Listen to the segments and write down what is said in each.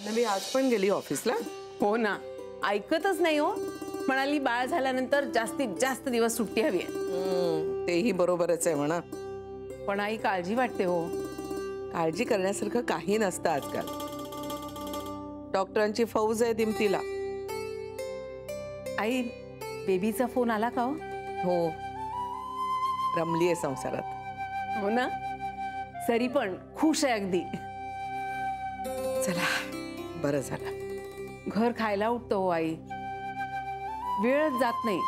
जान्हवी आज पण गेली ऑफिसला? हो ना, ऐकतच नाही हो. म्हणाली बाळ झाल्यानंतर जास्तीत जास्त दिवस सुट्टी हवी आहे. तेही बरोबरच आहे म्हणा. पण आई काळजी वाटते हो. काळजी करण्यासारखं काही नसतं आजकाल. डॉक्टरांची फौज आहे दिमतीला. आई, बेबीचा फोन आला का हो? हो, रमली आहे संसारात. हो ना, सरी पण खुश आहे अगदी. चला बरं झालं. घर खायला उठतं हो आई, वेळच जात नाही.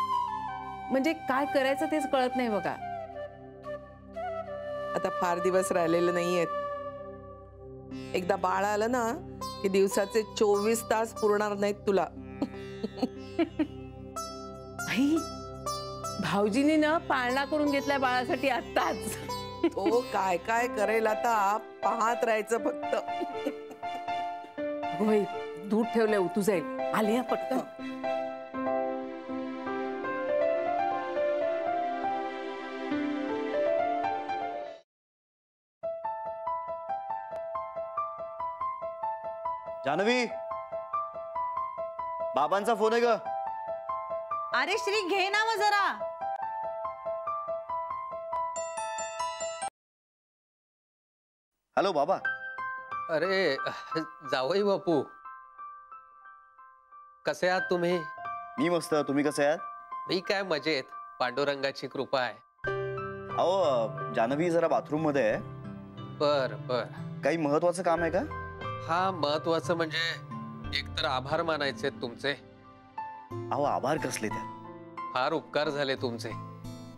म्हणजे काय करायचं तेच कळत नाही बघा. आता फार दिवस राहिलेले नाहीयेत. एकदा बाळ आलं ना की दिवसाचे 24 तास पुरणार नाहीत तुला. आई, भाऊजीने ना पाळणा करून घेतलाय बाळासाठी आत्ताच. तो काय काय करेल आता पाहत राहायचं फक्त. होय, दूध ठेवलंय उतू जाईल. आले पटकन. जान्हवी, बाबांचा फोन आहे ग. अरे श्री, घे ना मग जरा. हॅलो बाबा. अरे जावई बापू, कसे आहात तुम्ही? मी मस्त, तुम्ही कसे आहात? मी काय मजेत, पांडुरंगाची कृपा आहे. अहो जान्हवी जरा बाथरूम मध्ये आहे. बर बर. काही महत्वाचं काम आहे का? हा, महत्वाचं म्हणजे एकतर आभार मानायचे तुमचे. अहो आभार कसले त्या? फार उपकार झाले तुमचे.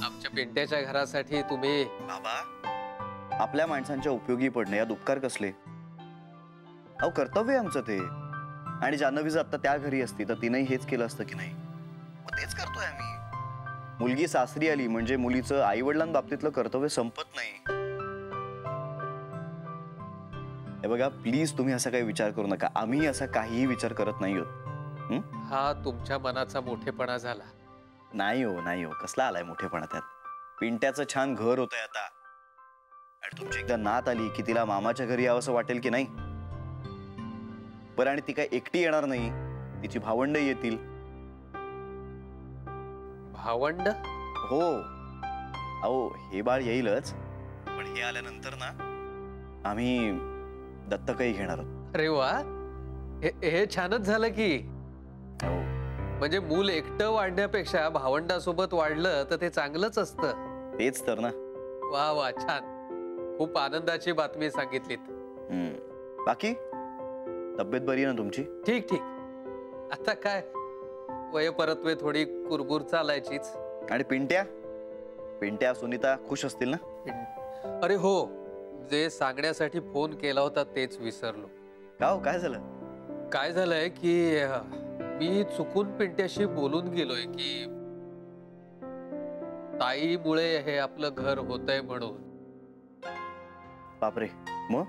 आमच्या पिंट्याच्या घरासाठी तुम्ही. बाबा, आपल्या माणसांच्या उपयोगी पडणे यात उपकार कसले? अहो कर्तव्य आमचं ते. आणि जान्हवी जर आता त्या घरी असती तर तिने हेच केलं असतं की नाही? तेच करतोय आम्ही. मुलगी सासरी आली म्हणजे मुलीचं आई वडिलांबाबतीतलं कर्तव्य संपत नाही. हे बघा, प्लीज तुम्ही असा काही विचार करू नका. आम्ही असा काहीही विचार करत नाही आहोत. हा तुमच्या मनाचा मोठेपणा झाला. नाही हो, नाही हो, कसला आलाय मोठेपणा त्यात. पिंट्याचं छान घर होतंय आता. आणि तुमची एकदा नात आली की तिला मामाच्या घरी यावंसं वाटेल की नाही? बरं, आणि ती काय एकटी येणार नाही, तिची भावंड येतील. भावंड? हो. अहो हे बाळ येईलच, पण हे आल्यानंतर ना आम्ही दत्तकही घेणार आहोत. अरे वा, हे छानच झालं की. हो. म्हणजे मूल एकटं वाढण्यापेक्षा भावंडासोबत वाढलं तर ते चांगलंच असतं. तेच तर ना. वा वा, छान. खूप आनंदाची बातमी सांगितलीत. बाकी तब्येत बरी आहे ना तुमची? ठीक ठीक. आता काय, वय परतवे थोडी कुरबुर चालायचीच. आणि पिंट्या सुनीता खुश असतील ना? अरे हो, जे सांगण्यासाठी फोन केला होता तेच विसरलो. का हो, काय झालं? काय झालंय की मी चुकून पिंट्याशी बोलून गेलोय की ताईमुळे हे आपलं घर होतंय म्हणून. बापरे, मग?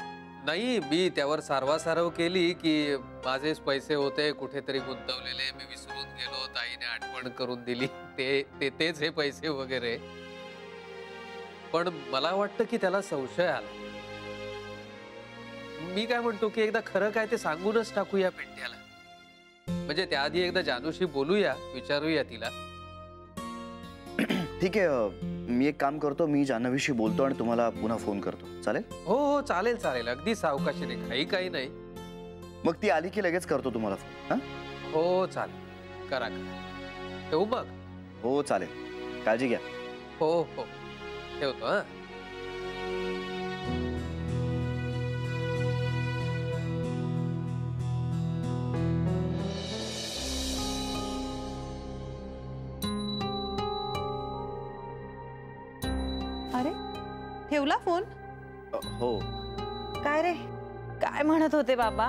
नाही, मी त्यावर सारवासारव केली की माझेच पैसे होते कुठेतरी गुंतवलेले, मी विसरून गेलो, ताईने आठवण करून दिली. तेच हे पैसे वगैरे. पण मला वाटतं की त्याला संशय आला. मी काय म्हणतो की एकदा खरं काय ते सांगूनच टाकूया पिंट्याला. म्हणजे त्याआधी एकदा जानूशी बोलूया, विचारूया तिला. ठीक आहे, मी एक काम करतो, मी जान्हवीशी बोलतो आणि तुम्हाला पुन्हा फोन करतो. चालेल? हो हो, चालेल चालेल. अगदी सावकाशीने, काही नाही. मग ती आली की लगेच करतो तुम्हाला फोन. हो चालेल, करा. ठेवू मग? हो चालेल, काळजी घ्या. हो हो, ठेवतो. हा, अरे ठेवला फोन? हो. काय रे, काय म्हणत होते बाबा?